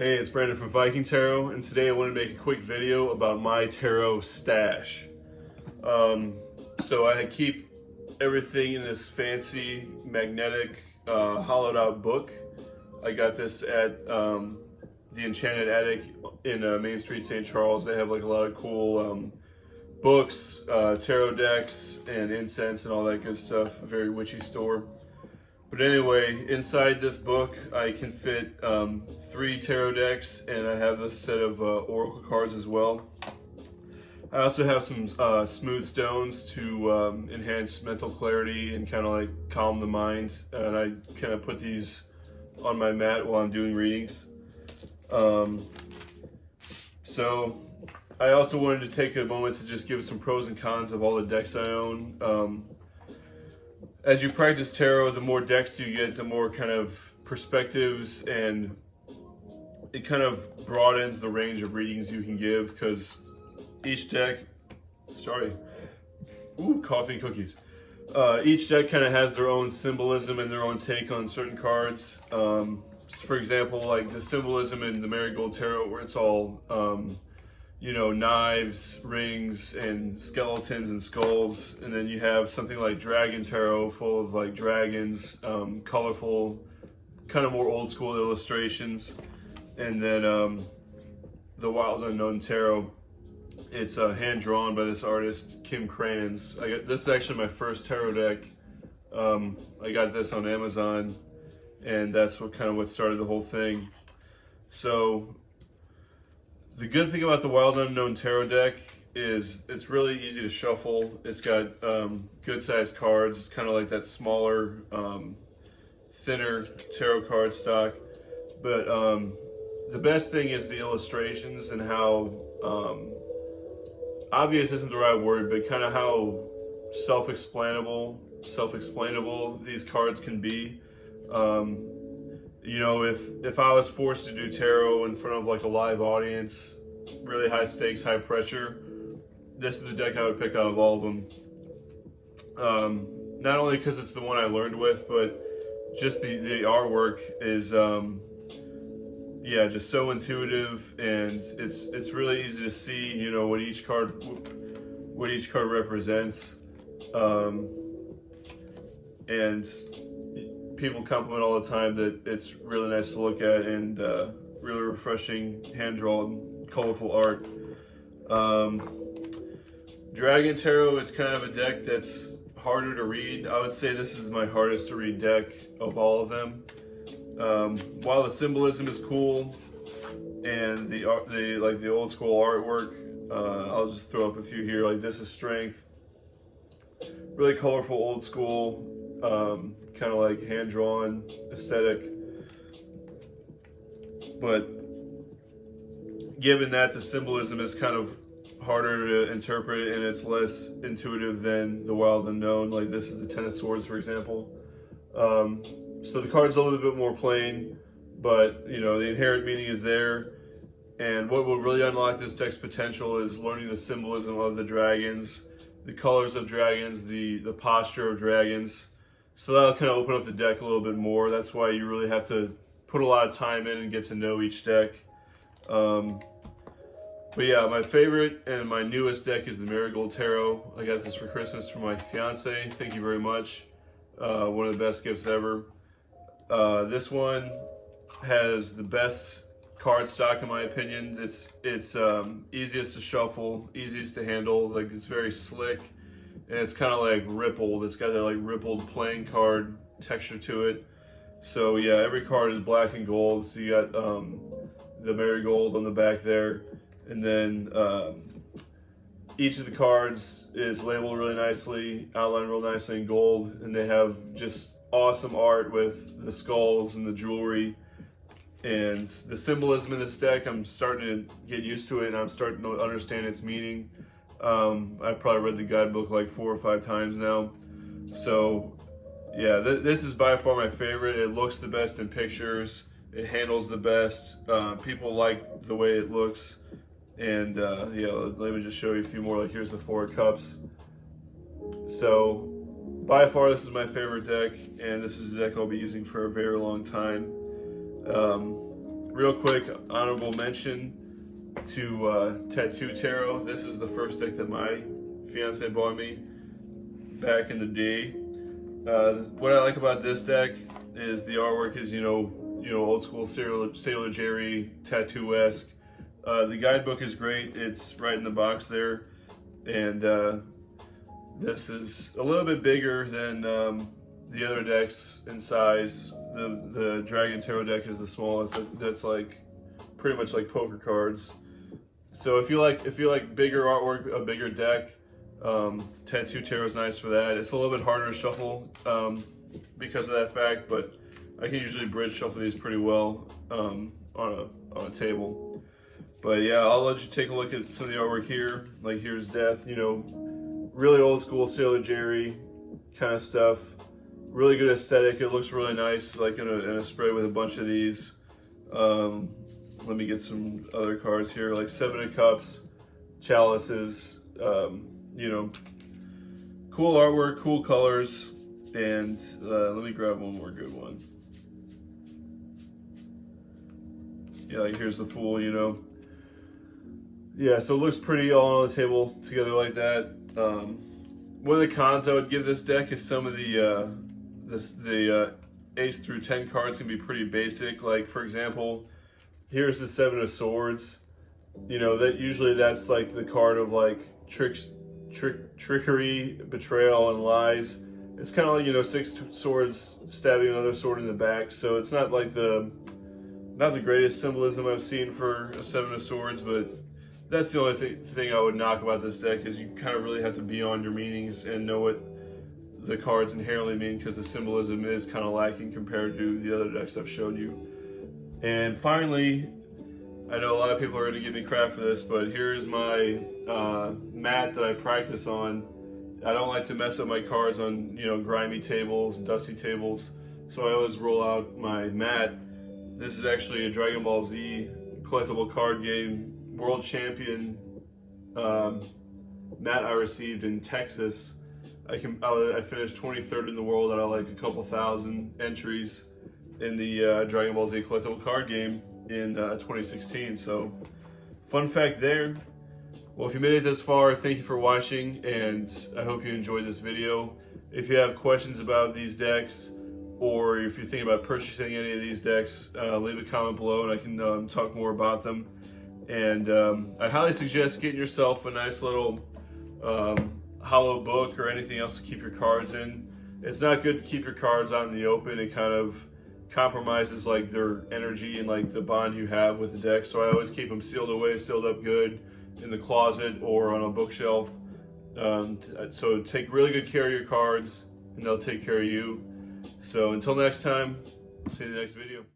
Hey, it's Brandon from Viking Taro, and today I want to make a quick video about my Taro stash. So I keep everything in this fancy magnetic hollowed out book. I got this at the Enchanted Attic in Main Street, St. Charles. They have like a lot of cool books, tarot decks, and incense and all that good stuff. A very witchy store. But anyway, inside this book, I can fit 3 tarot decks, and I have this set of oracle cards as well. I also have some smooth stones to enhance mental clarity and kind of like calm the mind. And I kind of put these on my mat while I'm doing readings. So I also wanted to take a moment to just give some pros and cons of all the decks I own. As you practice tarot, the more decks you get, the more kind of perspectives, and it kind of broadens the range of readings you can give, because each deck, coffee and cookies. Each deck kind of has their own symbolism and their own take on certain cards. For example, like the symbolism in the Marigold Tarot, where it's all knives, rings, and skeletons and skulls. And then you have something like Dragon Tarot, full of like dragons, colorful, kind of more old school illustrations. And then the Wild Unknown Tarot, it's hand drawn by this artist, Kim Cranz. This is actually my first tarot deck. I got this on Amazon, and that's what started the whole thing. So the good thing about the Wild Unknown Tarot deck is it's really easy to shuffle. It's got good sized cards. It's kind of like that smaller, thinner tarot card stock. But the best thing is the illustrations and how, obvious isn't the right word, but kind of how self-explainable these cards can be. If I was forced to do tarot in front of like a live audience, really high stakes, high pressure, this is the deck I would pick out of all of them. Not only because it's the one I learned with, but just the artwork is just so intuitive, and it's really easy to see what each card represents. And people compliment all the time that it's really nice to look at, and really refreshing hand-drawn, colorful art. Dragon Tarot is kind of a deck that's harder to read. I would say this is my hardest to read deck of all of them. While the symbolism is cool and the old school artwork, I'll just throw up a few here. Like this is Strength, really colorful, old school. Kind of like hand-drawn aesthetic, but given that the symbolism is kind of harder to interpret and it's less intuitive than the Wild Unknown, like this is the Ten of Swords, for example. So the card's a little bit more plain, but the inherent meaning is there. And what will really unlock this deck's potential is learning the symbolism of the dragons, the colors of dragons, the posture of dragons. So that'll kind of open up the deck a little bit more. That's why you really have to put a lot of time in and get to know each deck. But yeah, my favorite and my newest deck is the Marigold Tarot. I got this for Christmas from my fiance. Thank you very much. One of the best gifts ever. This one has the best card stock in my opinion. It's easiest to shuffle, easiest to handle. Like it's very slick. And it's kind of like rippled. It's got that like rippled playing card texture to it. So yeah, every card is black and gold. So you got the Marigold on the back there. And then each of the cards is labeled really nicely, outlined real nicely in gold. And they have just awesome art with the skulls and the jewelry. And the symbolism in this deck, I'm starting to get used to it, and I'm starting to understand its meaning. I've probably read the guidebook like 4 or 5 times now. So yeah, this is by far my favorite. It looks the best in pictures. It handles the best. People like the way it looks. And let me just show you a few more. Like here's the 4 of Cups. So by far this is my favorite deck, and this is a deck I'll be using for a very long time. real quick, honorable mention to Tattoo Taro. This is the first deck that my fiance bought me back in the day. What I like about this deck is the artwork is, old school Sailor Jerry tattoo-esque. The guidebook is great. It's right in the box there. And this is a little bit bigger than the other decks in size. The Dragon Tarot deck is the smallest. That's like pretty much like poker cards. So if you like bigger artwork, a bigger deck, Tattoo Tarot is nice for that. It's a little bit harder to shuffle because of that fact, but I can usually bridge shuffle these pretty well on a table. But yeah, I'll let you take a look at some of the artwork here. Like here's Death, really old school Sailor Jerry kind of stuff. Really good aesthetic. It looks really nice, like in a spread with a bunch of these. Let me get some other cards here, like Seven of Cups, Chalices. Cool artwork, cool colors, and let me grab one more good one. Yeah, like here's the Fool. Yeah, so it looks pretty all on the table together like that. One of the cons I would give this deck is some of the Ace through 10 cards can be pretty basic. Like for example, here's the Seven of Swords. That's like the card of like trickery, betrayal, and lies. It's kind of like six swords stabbing another sword in the back. So it's not like not the greatest symbolism I've seen for a Seven of Swords, but that's the only thing I would knock about this deck is you kind of really have to be on your meanings and know what the cards inherently mean, because the symbolism is kind of lacking compared to the other decks I've showed you. And finally, I know a lot of people are going to give me crap for this, but here's my mat that I practice on. I don't like to mess up my cards on grimy tables, dusty tables, so I always roll out my mat. This is actually a Dragon Ball Z collectible card game world champion mat I received in Texas. I finished 23rd in the world out of like a couple thousand entries in the Dragon Ball Z collectible card game in 2016. So fun fact there. Well, if you made it this far, thank you for watching, and I hope you enjoyed this video. If you have questions about these decks, or if you're thinking about purchasing any of these decks, leave a comment below and I can talk more about them. And I highly suggest getting yourself a nice little hollow book or anything else to keep your cards in. It's not good to keep your cards out in the open. It kind of compromises like their energy and like the bond you have with the deck. So I always keep them sealed away, sealed up good in the closet or on a bookshelf. So take really good care of your cards and they'll take care of you. So until next time, see you in the next video.